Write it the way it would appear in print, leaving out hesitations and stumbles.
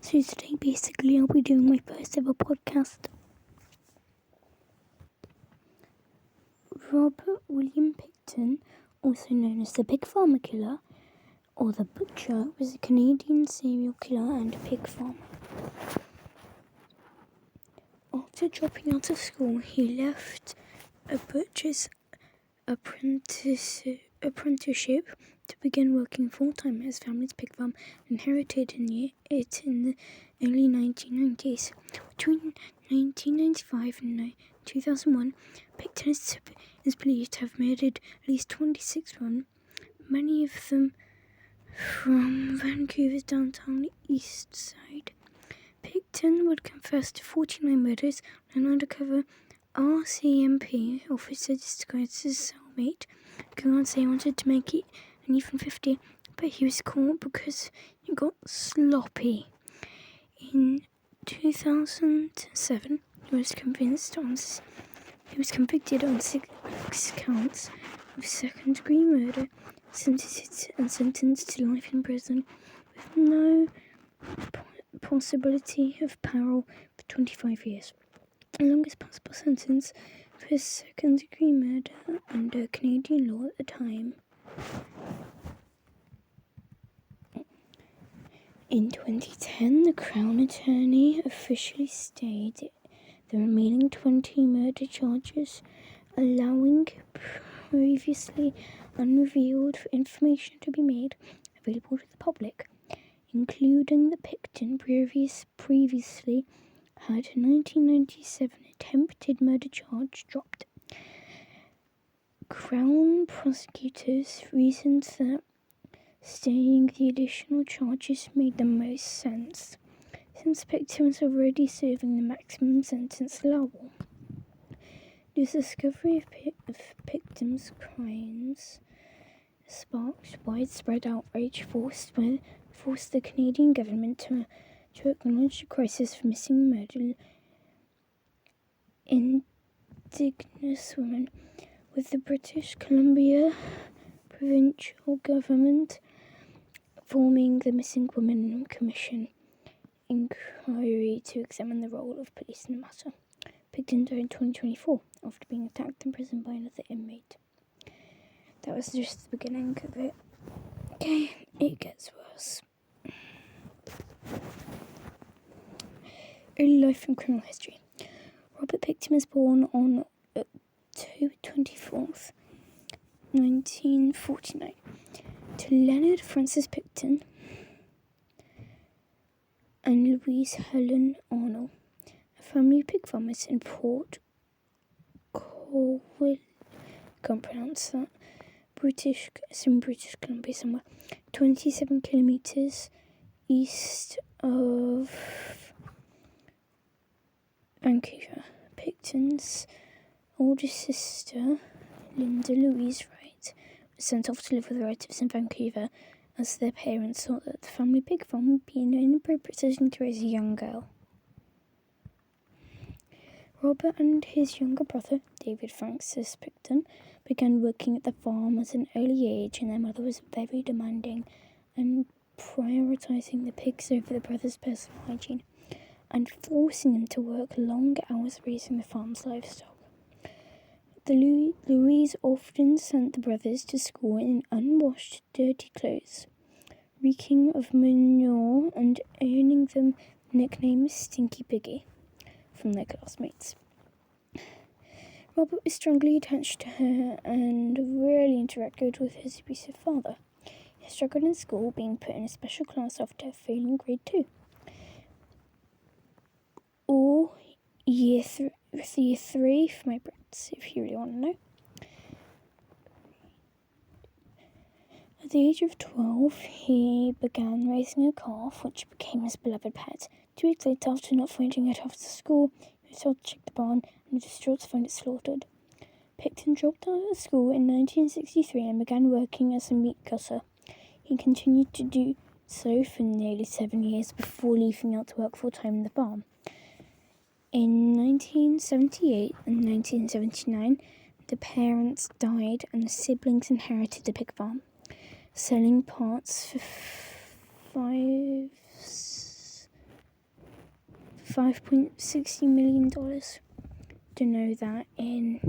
So today, basically, I'll be doing my first ever podcast. Robert William Pickton, also known as the Pig Farmer Killer, or the Butcher, was a Canadian serial killer and pig farmer. After dropping out of school, he left a butcher's apprenticeship to begin working full-time at his family's pig farm, inherited it in the early 1990s. Between 1995 and 2001, Pickton is believed to have murdered at least 26 women, many of them from Vancouver's downtown east side. Pickton would confess to 49 murders when an undercover RCMP officer disguised as his cellmate. Guards say he wanted to make it an even 50, but he was caught because he got sloppy. In 2007, he was convicted on 6 counts of second-degree murder, sentenced to life in prison with no possibility of parole for 25 years. The longest possible sentence for second-degree murder under Canadian law at the time. In 2010, the Crown Attorney officially stayed the remaining 20 murder charges, allowing previously unrevealed information to be made available to the public, including the Pickton previously had a 1997 attempted murder charge dropped. Crown prosecutors reasoned that staying the additional charges made the most sense, since Pickton was already serving the maximum sentence allowable. The discovery of Pickton's crimes sparked widespread outrage, forced the Canadian government to acknowledge the crisis for missing and murdered Indigenous women, with the British Columbia provincial government forming the Missing Women Commission inquiry to examine the role of police in the matter. Pickton died in 2024 after being attacked in prison by another inmate. That was just the beginning of it. Okay, it gets worse. Early life and criminal history. Robert Pickton was born on October 24th, 1949, to Leonard Francis Pickton and Louise Helen Arnold, a family of pig farmers in Port Colville. Can't pronounce that. British Columbia somewhere, 27 kilometers east of Vancouver. Pickton's older sister, Linda Louise Wright, was sent off to live with relatives in Vancouver, as their parents thought that the family pig farm would be an inappropriate setting to raise a young girl. Robert and his younger brother, David Francis Pickton, began working at the farm at an early age, and their mother was very demanding and prioritising the pigs over the brothers' personal hygiene, and forcing them to work long hours raising the farm's livestock. Louise often sent the brothers to school in unwashed, dirty clothes, reeking of manure and earning them the nickname Stinky Piggy from their classmates. Robert was strongly attached to her and rarely interacted with his abusive father. He struggled in school, being put in a special class after failing grade 2. Or year 3 for my Brits, if you really want to know. At the age of 12, he began raising a calf, which became his beloved pet. 2 weeks later, after not finding it after school, he was told to check the barn and distraught to find it slaughtered. Pickton dropped out of school in 1963 and began working as a meat cutter. He continued to do so for nearly 7 years before leaving out to work full-time in the farm. In 1978 and 1979, the parents died and the siblings inherited the pig farm, selling parts for $5.60 million. To know that in